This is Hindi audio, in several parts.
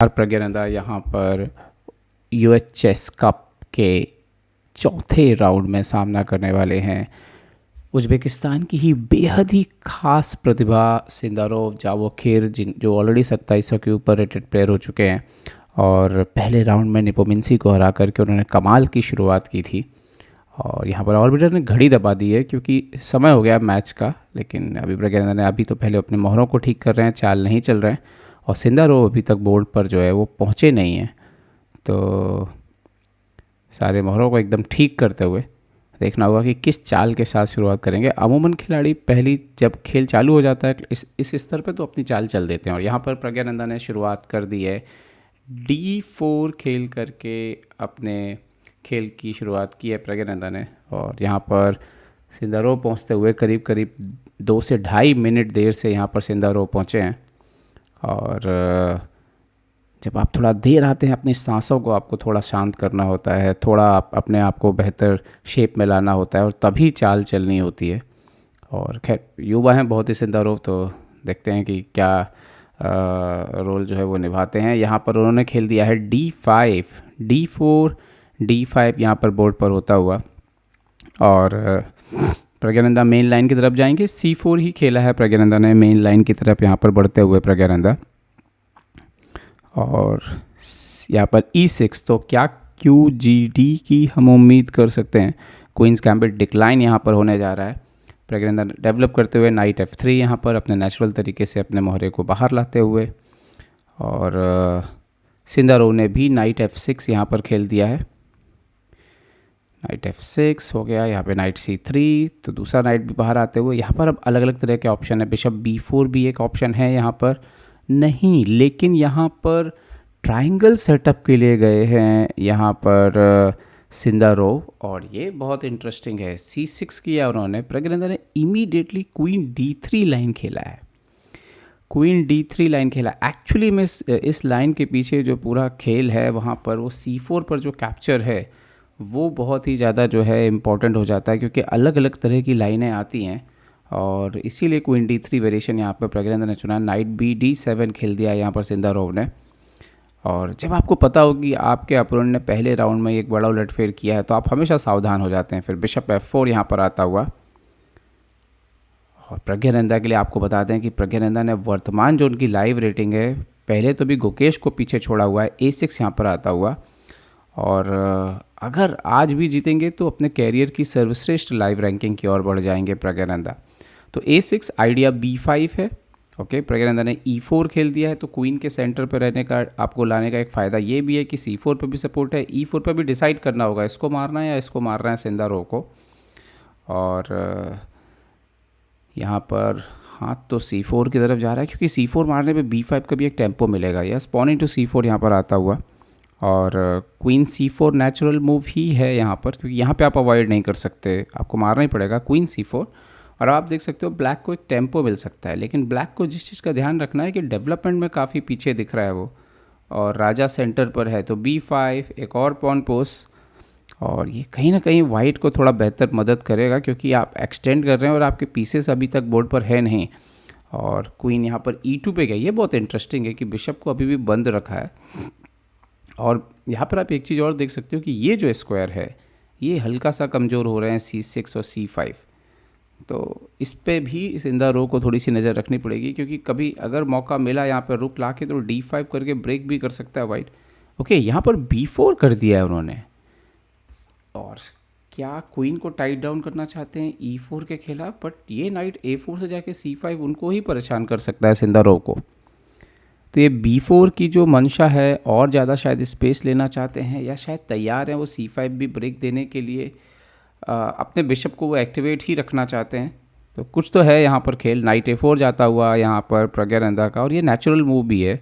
प्रज्ञानंदा यहाँ पर यूएस चेस कप के चौथे राउंड में सामना करने वाले हैं उज़्बेकिस्तान की ही बेहद ही खास प्रतिभा सिंदारोव जावोखिर, जिन जो ऑलरेडी 2700 के ऊपर रेटेड प्लेयर हो चुके हैं और पहले राउंड में निपोमिंसी को हरा करके उन्होंने कमाल की शुरुआत की थी। और यहाँ पर ऑर्बिटर ने घड़ी दबा दी है क्योंकि समय हो गया मैच का, लेकिन अभी प्रज्ञानंदा ने अभी तो पहले अपने मोहरों को ठीक कर रहे हैं, चाल नहीं चल रहे हैं और सिंदारोव अभी तक बोर्ड पर जो है वो पहुँचे नहीं हैं। तो सारे मोहरों को एकदम ठीक करते हुए देखना होगा कि किस चाल के साथ शुरुआत करेंगे। अमूमन खिलाड़ी पहली जब खेल चालू हो जाता है इस स्तर पे तो अपनी चाल चल देते हैं और यहाँ पर प्रज्ञानंदा ने शुरुआत कर दी है D4 खेल करके अपने खेल की शुरुआत की है प्रज्ञानंदा ने। और यहाँ पर सिंदारोव पहुँचते हुए करीब करीब 2 से ढाई मिनट देर से यहाँ पर सिंदारोव पहुँचे हैं। और जब आप थोड़ा देर आते हैं अपनी सांसों को आपको थोड़ा शांत करना होता है, थोड़ा अपने आप को बेहतर शेप में लाना होता है और तभी चाल चलनी होती है। और खैर युवा हैं बहुत ही सिंदारोव, तो देखते हैं कि क्या रोल जो है वो निभाते हैं। यहाँ पर उन्होंने खेल दिया है D5, D4, D5 यहाँ पर बोर्ड पर होता हुआ और प्रज्ञानंदा मेन लाइन की तरफ जाएंगे। C4 ही खेला है प्रज्ञानंदा ने मेन लाइन की तरफ यहाँ पर बढ़ते हुए प्रज्ञानंदा। और यहाँ पर E6, तो क्या QGD की हम उम्मीद कर सकते हैं। क्वींस गैम्बिट डिक्लाइन यहाँ पर होने जा रहा है। प्रज्ञानंदा डेवलप करते हुए नाइट F3 यहाँ पर अपने नेचुरल तरीके से अपने मोहरे को बाहर लाते हुए। और सिंदारोव ने भी नाइट F6 यहाँ पर खेल दिया है। नाइट F6 हो गया, यहाँ पे नाइट C3, तो दूसरा नाइट भी बाहर आते हुए। यहाँ पर अब अलग अलग तरह के ऑप्शन है। बिशप B4 भी एक ऑप्शन है यहाँ पर नहीं, लेकिन यहाँ पर ट्रायंगल सेटअप के लिए गए हैं यहाँ पर सिंदारोव और ये बहुत इंटरेस्टिंग है। C6 किया उन्होंने। प्रज्ञानंदा ने इमीडिएटली क्वीन D3 लाइन खेला है। क्वीन D3 लाइन खेला। एक्चुअली में इस लाइन के पीछे जो पूरा खेल है वहाँ पर वो C4 पर जो कैप्चर है वो बहुत ही ज़्यादा जो है इम्पॉर्टेंट हो जाता है, क्योंकि अलग अलग तरह की लाइनें आती हैं और इसीलिए क्वीन D3 वेरिएशन यहाँ पर प्रज्ञानंदा ने चुना। नाइट D7 खेल दिया यहाँ पर सिंदारोव ने। और जब आपको पता हो कि आपके अपोनेंट ने पहले राउंड में एक बड़ा उलटफेर किया है तो आप हमेशा सावधान हो जाते हैं। फिर बिशप F4 यहाँ पर आता हुआ। और प्रज्ञानंदा के लिए आपको बता दें कि प्रज्ञानंदा ने वर्तमान जो उनकी लाइव रेटिंग है, पहले तो भी गुकेश को पीछे छोड़ा हुआ है। A6 यहाँ पर आता हुआ। और अगर आज भी जीतेंगे तो अपने कैरियर की सर्वश्रेष्ठ लाइव रैंकिंग की ओर बढ़ जाएंगे प्रज्ञानंदा। तो A6 आइडिया B5 है। ओके, प्रज्ञानंदा ने E4 खेल दिया है, तो क्वीन के सेंटर पर रहने का आपको लाने का एक फ़ायदा ये भी है कि C4 पर भी सपोर्ट है। E4 पर भी डिसाइड करना होगा इसको मारना है या इसको मारना है सिंदारोव को। और यहाँ पर हाथ तो C4 की तरफ जा रहा है क्योंकि C4 मारने पे B5 का भी एक टेम्पो मिलेगा। यस, पॉन इनटू C4 यहाँ पर आता हुआ। और क्वीन C4 नेचुरल मूव ही है यहाँ पर, क्योंकि यहाँ पे आप अवॉइड नहीं कर सकते, आपको मारना ही पड़ेगा क्वीन C4। और आप देख सकते हो ब्लैक को एक टेम्पो मिल सकता है, लेकिन ब्लैक को जिस चीज़ का ध्यान रखना है कि डेवलपमेंट में काफ़ी पीछे दिख रहा है वो, और राजा सेंटर पर है। तो B5 एक और पॉन पोस्ट, और ये कहीं ना कहीं वाइट को थोड़ा बेहतर मदद करेगा क्योंकि आप एक्सटेंड कर रहे हैं और आपके पीसेस अभी तक बोर्ड पर है नहीं। और क्वीन यहाँ पर E2 पे गया। ये बहुत इंटरेस्टिंग है कि बिशप को अभी भी बंद रखा है। और यहाँ पर आप एक चीज़ और देख सकते हो कि ये जो स्क्वायर है ये हल्का सा कमज़ोर हो रहे हैं C6 और C5, तो इस पे भी सिंदारोव को थोड़ी सी नज़र रखनी पड़ेगी, क्योंकि कभी अगर मौका मिला यहाँ पर रुक ला के तो D5 करके ब्रेक भी कर सकता है वाइट। ओके, यहाँ पर B4 कर दिया है उन्होंने। और क्या क्वीन को टाइट डाउन करना चाहते हैं E4 के खिलाफ, बट ये नाइट A4 से जाके C5 उनको ही परेशान कर सकता है सिंदारोव को। तो ये B4 की जो मंशा है और ज़्यादा शायद स्पेस लेना चाहते हैं या शायद तैयार हैं वो C5 भी ब्रेक देने के लिए। अपने बिशप को वो एक्टिवेट ही रखना चाहते हैं। तो कुछ तो है यहाँ पर खेल। नाइट A4 जाता हुआ यहाँ पर प्रज्ञानंदा का, और ये नेचुरल मूव भी है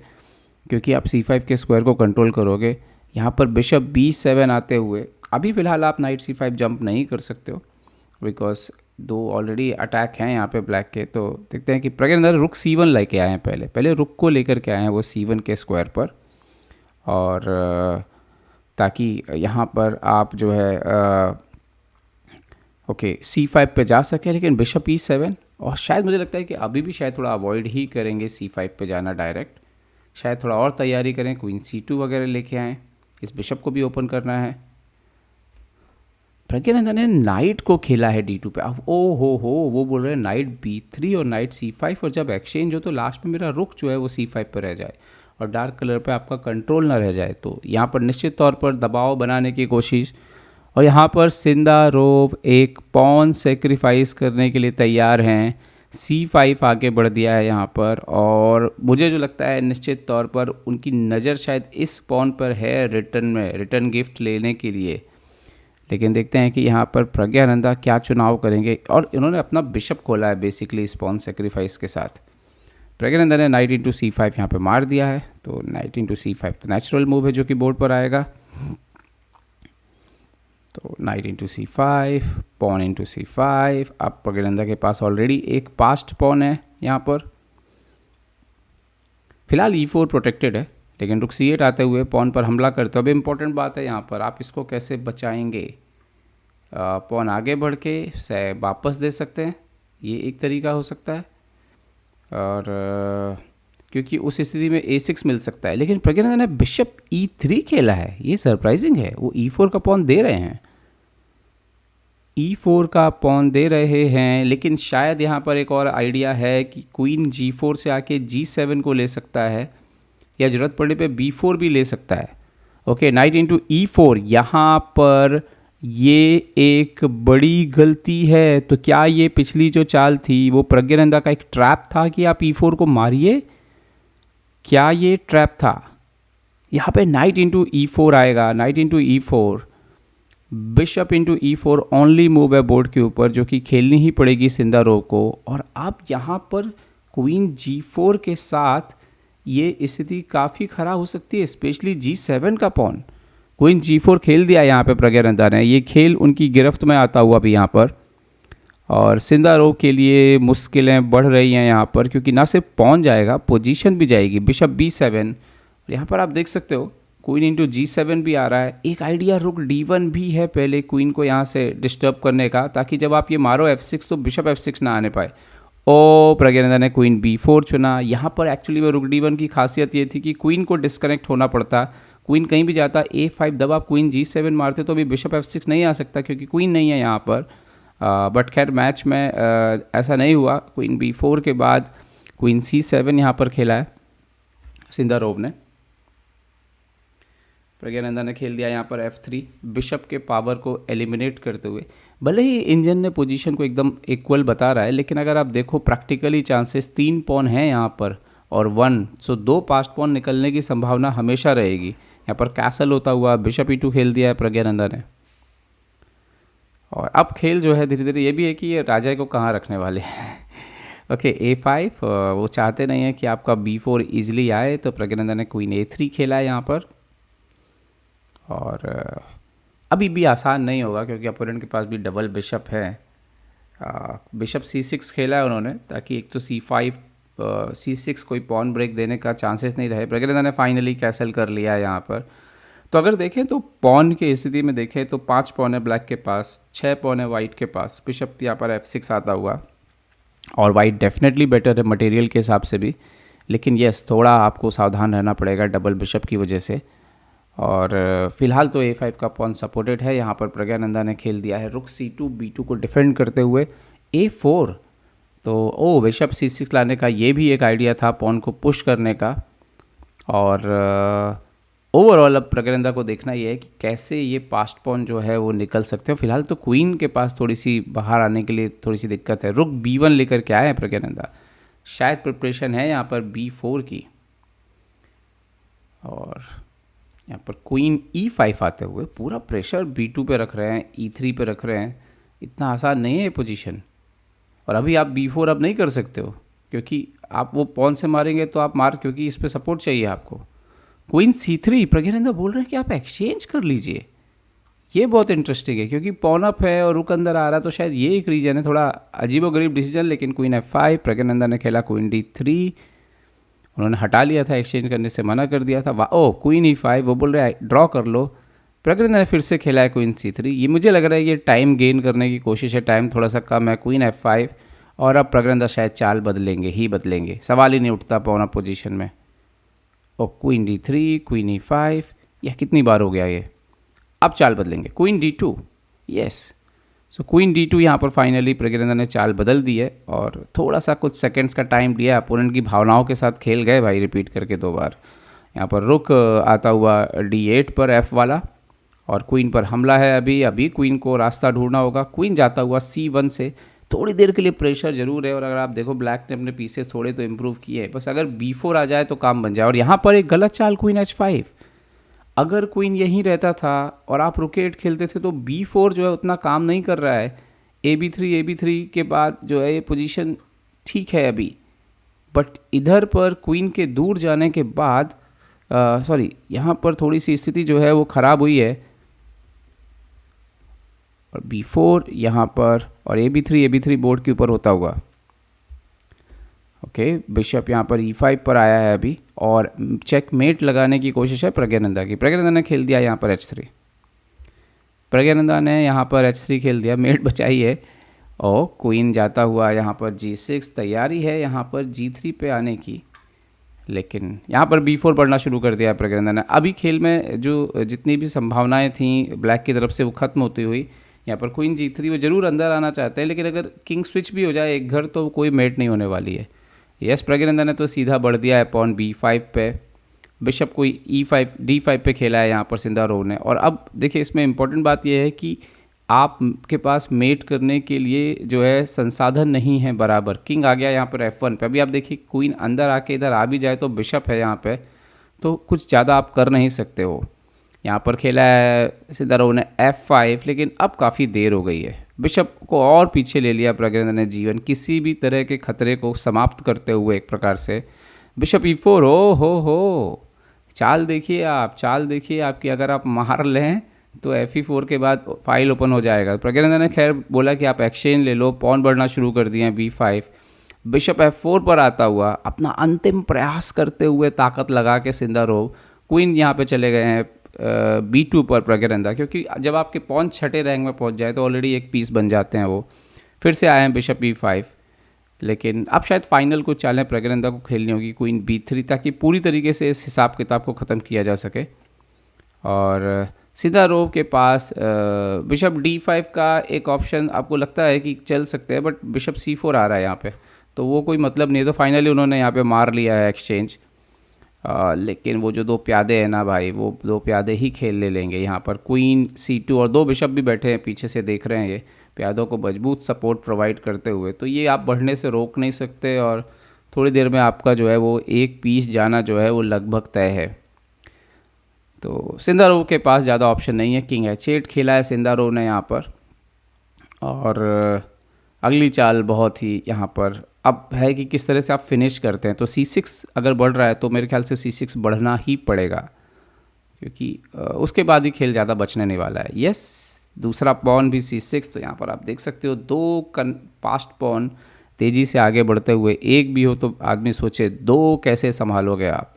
क्योंकि आप C5 के स्क्वायर को कंट्रोल करोगे। यहाँ पर बिशप B7 आते हुए अभी फ़िलहाल आप नाइट C5 जंप नहीं कर सकते हो बिकॉज दो ऑलरेडी अटैक हैं यहाँ पे ब्लैक के। तो देखते हैं कि प्रज्ञानंदा रुक C1 लेके आए हैं। पहले रुक को लेकर के आए हैं वो C1 के स्क्वायर पर, और ताकि यहाँ पर आप जो है ओके C5 पे जा सके। लेकिन बिशप E7, और शायद मुझे लगता है कि अभी भी शायद थोड़ा अवॉइड ही करेंगे C5 पे जाना डायरेक्ट, शायद थोड़ा और तैयारी करें, क्वीन C2 वगैरह लेके आएँ, इस बिशप को भी ओपन करना है। प्रज्ञानंदा ने नाइट को खेला है D2 पे। अब ओ हो वो बोल रहे हैं नाइट B3 और नाइट C5, और जब एक्सचेंज हो तो लास्ट में मेरा रुक जो है वो C5 पर रह जाए और डार्क कलर पे आपका कंट्रोल ना रह जाए। तो यहाँ पर निश्चित तौर पर दबाव बनाने की कोशिश, और यहाँ पर सिंदारोव एक पॉन सेक्रीफाइस करने के लिए तैयार हैं। C5 आगे बढ़ दिया है यहाँ पर, और मुझे जो लगता है निश्चित तौर पर उनकी नज़र शायद इस पॉन पर है रिटर्न गिफ्ट लेने के लिए। लेकिन देखते हैं कि यहाँ पर प्रज्ञानंदा क्या चुनाव करेंगे, और इन्होंने अपना बिशप खोला है बेसिकली इस पॉन सेक्रीफाइस के साथ। प्रज्ञानंदा ने नाइट इंटू C5 यहाँ पे मार दिया है, तो नाइट इंटू C5 तो नेचुरल मूव है जो कि बोर्ड पर आएगा। तो night into C5, pawn into C5। अब प्रज्ञानंदा के पास ऑलरेडी एक पास्ट पॉन है यहाँ पर। फिलहाल E4 प्रोटेक्टेड है, लेकिन रुक C8 आते हुए पॉन पर हमला करते हो। अब इम्पोर्टेंट बात है यहाँ पर, आप इसको कैसे बचाएंगे। पॉन आगे बढ़ के से वापस दे सकते हैं, ये एक तरीका हो सकता है, और क्योंकि उस स्थिति में A6 मिल सकता है। लेकिन प्रज्ञानंदा ने बिशप E3 खेला है, ये सरप्राइजिंग है। वो E4 का पॉन दे रहे हैं, E4 का पॉन दे रहे हैं, लेकिन शायद यहाँ पर एक और आइडिया है कि क्वीन G4 से आके G7 को ले सकता है, या ज़रूरत पड़ने पे B4 भी ले सकता है। ओके, नाइट इंटू E4, यहाँ पर ये एक बड़ी गलती है। तो क्या ये पिछली जो चाल थी वो प्रज्ञानंदा का एक ट्रैप था कि आप E4 को मारिए? क्या ये ट्रैप था? यहाँ पे नाइट इंटू E4 आएगा, night into E4, bishop into E4 only move है बोर्ड के ऊपर, जो कि खेलनी ही पड़ेगी सिंदारोव को। और अब यहाँ पर क्वीन G4 के साथ ये स्थिति काफ़ी ख़राब हो सकती है, स्पेशली G7 का पॉन। क्वीन G4 खेल दिया यहाँ पे प्रज्ञानंदा ने, ये खेल उनकी गिरफ्त में आता हुआ भी यहाँ पर, और सिंदारोव के लिए मुश्किलें बढ़ रही हैं यहाँ पर, क्योंकि ना सिर्फ पॉन जाएगा, पोजीशन भी जाएगी। बिशप B7, यहाँ पर आप देख सकते हो क्वीन इंटू G7 भी आ रहा है। एक आइडिया रुक D1 भी है पहले क्वीन को यहाँ से डिस्टर्ब करने का, ताकि जब आप ये मारो F6 तो बिशप F6 ना आने पाए। ओ, प्रज्ञानंदा ने क्वीन B4 चुना। यहाँ पर एक्चुअली में रुक D1 की खासियत ये थी कि क्वीन को डिस्कनेक्ट होना पड़ता, क्वीन कहीं भी जाता, A5 दबा, क्वीन G7 मारते तो अभी बिशप F6 नहीं आ सकता क्योंकि क्वीन नहीं है यहाँ पर। बट खैर मैच में ऐसा नहीं हुआ। क्वीन B4 के बाद क्वीन C7 यहाँ पर खेला है सिंदारोव ने। प्रज्ञानंदा ने खेल दिया यहाँ पर F3, बिशप के पावर को एलिमिनेट करते हुए। भले ही इंजन ने पोजीशन को एकदम इक्वल बता रहा है, लेकिन अगर आप देखो प्रैक्टिकली चांसेस 3 पॉन हैं यहाँ पर और 1, सो 2 पास्ट पॉन निकलने की संभावना हमेशा रहेगी। यहाँ पर कैसल होता हुआ बिशप E2 खेल दिया है प्रज्ञानंदा ने। और अब खेल जो है धीरे धीरे ये भी है कि ये राजा को कहाँ रखने वाले हैं। ओके, A5, वो चाहते नहीं है कि आपका B4 ईजिली आए, तो प्रज्ञानंदा ने क्वीन A3 खेला है यहाँ पर। और अभी भी आसान नहीं होगा क्योंकि अपोनेंट के पास भी डबल बिशप है। बिशप C6 खेला है उन्होंने, ताकि एक तो C5 C6 कोई पॉन ब्रेक देने का चांसेस नहीं रहे। प्रज्ञानंदा ने फाइनली कैसल कर लिया है यहाँ पर। तो अगर देखें तो पॉन की स्थिति में देखें तो 5 पॉन है ब्लैक के पास, 6 पॉन है वाइट के पास। बिशप यहाँ पर F6 आता हुआ, और वाइट डेफिनेटली बेटर है मटेरियल के हिसाब से भी, लेकिन यस थोड़ा आपको सावधान रहना पड़ेगा डबल बिशप की वजह से। और फिलहाल तो A5 का पॉन सपोर्टेड है। यहाँ पर प्रज्ञानंदा ने खेल दिया है रुक C2 B2 को डिफेंड करते हुए A4। तो बिशप C6 लाने का ये भी एक आइडिया था पॉन को पुश करने का। और ओवरऑल अब प्रज्ञानंदा को देखना ये है कि कैसे ये पास्ट पॉन जो है वो निकल सकते हो। फिलहाल तो क्वीन के पास थोड़ी सी बाहर आने के लिए थोड़ी सी दिक्कत है। रुक B1 लेकर के आए हैं प्रज्ञानंदा, शायद प्रिपरेशन है यहाँ पर B4 की। और यहाँ पर क्वीन E5 आते हुए पूरा प्रेशर B2 पे रख रहे हैं, E3 पे रख रहे हैं। इतना आसान नहीं है ये पोजीशन। और अभी आप B4 अब नहीं कर सकते हो क्योंकि आप वो पॉन से मारेंगे तो आप मार, क्योंकि इस पे सपोर्ट चाहिए आपको। क्वीन C3, प्रज्ञानंदा बोल रहे हैं कि आप एक्सचेंज कर लीजिए। ये बहुत इंटरेस्टिंग है क्योंकि पॉन अप है और रुक अंदर आ रहा है, तो शायद ये एक रीजन है। थोड़ा अजीबोगरीब डिसीजन, लेकिन क्वीन F5, प्रज्ञानंदा ने खेला क्वीन D3। उन्होंने हटा लिया था, एक्सचेंज करने से मना कर दिया था। क्वीन E5, वो बोल रहे हैं ड्रॉ कर लो। प्रज्ञानंदा ने फिर से खेला है क्वीन C3। ये मुझे लग रहा है ये टाइम गेन करने की कोशिश है, टाइम थोड़ा सा कम है। क्वीन F5, और अब प्रज्ञानंदा शायद चाल बदलेंगे ही बदलेंगे, सवाल ही नहीं उठता पॉन अप पोजीशन में। और क्वीन D3, क्वीन E5, यह कितनी बार हो गया ये। अब चाल बदलेंगे, क्वीन D2, यस। सो क्वीन D2 यहाँ पर फाइनली प्रज्ञानंदा ने चाल बदल दी है और थोड़ा सा कुछ सेकंड्स का टाइम लिया, अपोनेंट की भावनाओं के साथ खेल गए भाई, रिपीट करके 2 बार। यहाँ पर रुक आता हुआ D8 पर F वाला, और क्वीन पर हमला है। अभी क्वीन को रास्ता ढूंढना होगा। क्वीन जाता हुआ C1 से, थोड़ी देर के लिए प्रेशर जरूर है, और अगर आप देखो ब्लैक ने अपने पीसेस थोड़े तो इम्प्रूव किए हैं, बस अगर B4 आ जाए तो काम बन जाए। और यहाँ पर एक गलत चाल, क्वीन H5। अगर क्वीन यहीं रहता था और आप रुकेट खेलते थे तो B4 जो है उतना काम नहीं कर रहा है। AB3 के बाद जो है ये पोजीशन ठीक है अभी, बट इधर पर क्वीन के दूर जाने के बाद यहाँ पर थोड़ी सी स्थिति जो है वो ख़राब हुई है। और B4 यहाँ पर, और AB3 बोर्ड के ऊपर होता हुआ। ओके, बिशप यहाँ पर E5 पर आया है अभी, और चेकमेट लगाने की कोशिश है प्रज्ञानंदा की। प्रज्ञानंदा ने खेल दिया यहाँ पर H3। प्रज्ञानंदा ने यहाँ पर H3 खेल दिया, मेट बचाई है। और क्वीन जाता हुआ यहाँ पर G6, तैयारी है यहाँ पर G3 पे आने की, लेकिन यहाँ पर B4 बढ़ना शुरू कर दिया है प्रज्ञानंदा ने। अभी खेल में जो जितनी भी संभावनाएं थी ब्लैक की तरफ से वो ख़त्म होती हुई। यहाँ पर क्वीन G3, वो ज़रूर अंदर आना चाहते हैं, लेकिन अगर किंग स्विच भी हो जाए एक घर तो कोई मेट नहीं होने वाली है। यस, प्रज्ञानंदा ने तो सीधा बढ़ दिया है पॉन B5 पे, बिशप को E5 D5 पे खेला है यहाँ पर सिंधारोव ने। और अब देखिए इसमें इम्पोर्टेंट बात यह है कि आपके पास मेट करने के लिए जो है संसाधन नहीं है बराबर। किंग आ गया यहाँ पर F1 पे। अभी आप देखिए क्वीन अंदर आके इधर आ भी जाए तो बिशप है यहाँ पे, तो कुछ ज़्यादा आप कर नहीं सकते हो। यहाँ पर खेला है सिंधारोव ने F5, लेकिन अब काफ़ी देर हो गई है। बिशप को और पीछे ले लिया प्रज्ञानंदा ने G1, किसी भी तरह के खतरे को समाप्त करते हुए एक प्रकार से। बिशप E4, हो चाल देखिए आप, चाल देखिए आपकी, अगर आप मार लें तो FE4 के बाद फाइल ओपन हो जाएगा। प्रज्ञानंदा ने खैर बोला कि आप एक्सचेंज ले लो, पॉन बढ़ना शुरू कर दिए B5। बिशप F4 पर आता हुआ, अपना अंतिम प्रयास करते हुए ताकत लगा के सिंधारोव। क्वीन यहाँ पे चले गए हैं B2 पर प्रज्ञानंदा, क्योंकि जब आपके पॉन छठे रैंक में पहुँच जाए तो ऑलरेडी एक पीस बन जाते हैं वो। फिर से आए हैं बिशप E5, लेकिन अब शायद फाइनल कुछ चालें प्रज्ञानंदा को खेलनी होगी क्वीन B3, ताकि पूरी तरीके से इस हिसाब किताब को ख़त्म किया जा सके। और सिंधारोव के पास बिशप D5 का एक ऑप्शन आपको लगता है कि चल सकते हैं, बट बिशप C4 आ रहा है यहाँ पे, तो वो कोई मतलब नहीं है। तो फाइनली उन्होंने यहाँ पे मार लिया है एक्सचेंज। लेकिन वो जो 2 प्यादे हैं ना भाई, वो 2 प्यादे ही खेल ले लेंगे यहाँ पर। क्वीन C2 और 2 बिशप भी बैठे हैं पीछे से, देख रहे हैं ये प्यादों को मजबूत सपोर्ट प्रोवाइड करते हुए, तो ये आप बढ़ने से रोक नहीं सकते। और थोड़ी देर में आपका जो है वो एक पीस जाना जो है वो लगभग तय है। तो सिंधारोव के पास ज़्यादा ऑप्शन नहीं है। किंग H8 खेला है सिंधारोव ने यहाँ पर, और अगली चाल बहुत ही यहाँ पर अब है कि किस तरह से आप फिनिश करते हैं। तो C6 अगर बढ़ रहा है तो मेरे ख्याल से C6 बढ़ना ही पड़ेगा, क्योंकि उसके बाद ही खेल ज़्यादा बचने नहीं वाला है। यस, दूसरा पॉन भी C6, तो यहाँ पर आप देख सकते हो 2 पास्ट पॉन तेज़ी से आगे बढ़ते हुए, एक भी हो तो आदमी सोचे 2 कैसे संभालोगे आप।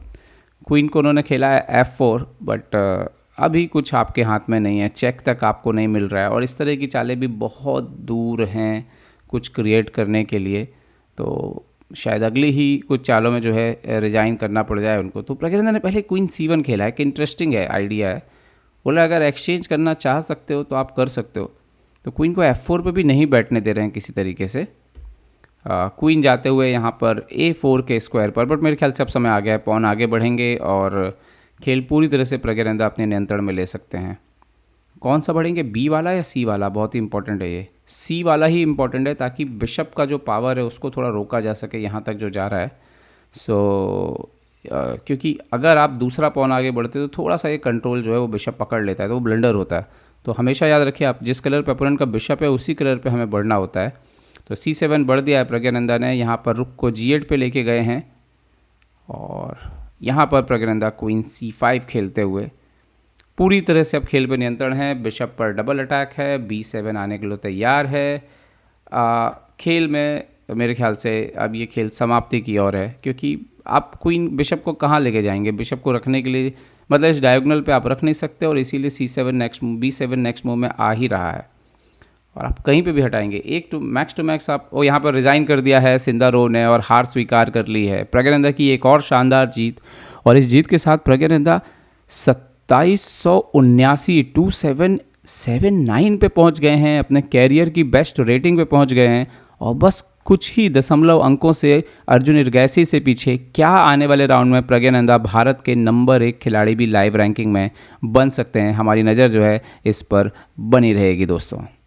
क्वीन को उन्होंने खेला है F4, बट अभी कुछ आपके हाथ में नहीं है, चेक तक आपको नहीं मिल रहा है, और इस तरह की चालें भी बहुत दूर हैं कुछ क्रिएट करने के लिए। तो शायद अगली ही कुछ चालों में जो है रिजाइन करना पड़ जाए उनको। तो प्रज्ञानंदा ने पहले क्वीन C1 खेला है, कि इंटरेस्टिंग है, आइडिया है। बोला अगर एक्सचेंज करना चाह सकते हो तो आप कर सकते हो। तो क्वीन को F4 पे भी नहीं बैठने दे रहे हैं किसी तरीके से। क्वीन जाते हुए यहाँ पर A4 के स्क्वायर पर, बट मेरे ख्याल से अब समय आ गया है, पॉन आगे बढ़ेंगे और खेल पूरी तरह से प्रज्ञानंदा अपने नियंत्रण में ले सकते हैं। कौन सा बढ़ेंगे, B वाला या C वाला, बहुत ही इंपॉर्टेंट है ये। C वाला ही इंपॉर्टेंट है, ताकि बिशप का जो पावर है उसको थोड़ा रोका जा सके यहाँ तक जो जा रहा है। क्योंकि अगर आप दूसरा पॉन आगे बढ़ते तो थोड़ा सा ये कंट्रोल जो है वो बिशप पकड़ लेता है, तो वो ब्लंडर होता है। तो हमेशा याद रखिए, आप जिस कलर पे अपोनेंट का बिशप है उसी कलर पे हमें बढ़ना होता है। तो C7 बढ़ दिया है प्रज्ञानंदा ने, यहाँ पर रुक को G8 पे लेके गए हैं, और यहाँ पर प्रज्ञानंदा क्वीन C5 खेलते हुए पूरी तरह से अब खेल पे नियंत्रण है। बिशप पर डबल अटैक है, B7 आने के लिए तैयार है। खेल में मेरे ख्याल से अब ये खेल समाप्ति की ओर है, क्योंकि आप क्वीन बिशप को कहाँ लेके जाएंगे। बिशप को रखने के लिए मतलब इस डायगोनल पे आप रख नहीं सकते, और इसीलिए C7 next move, B7 next move में आ ही रहा है, और आप कहीं पे भी हटाएंगे। एक टू मैक्स आप यहाँ पर रिज़ाइन कर दिया है सिंधारोव ने, और हार स्वीकार कर ली है। प्रज्ञानंदा की एक और शानदार जीत, और इस जीत के साथ प्रज्ञानंदा 2779 2779 पे पहुंच गए हैं, अपने कैरियर की बेस्ट रेटिंग पे पहुंच गए हैं और बस कुछ ही दशमलव अंकों से अर्जुन इरगैसी से पीछे। क्या आने वाले राउंड में प्रज्ञानंदा भारत के नंबर 1 खिलाड़ी भी लाइव रैंकिंग में बन सकते हैं? हमारी नज़र जो है इस पर बनी रहेगी दोस्तों।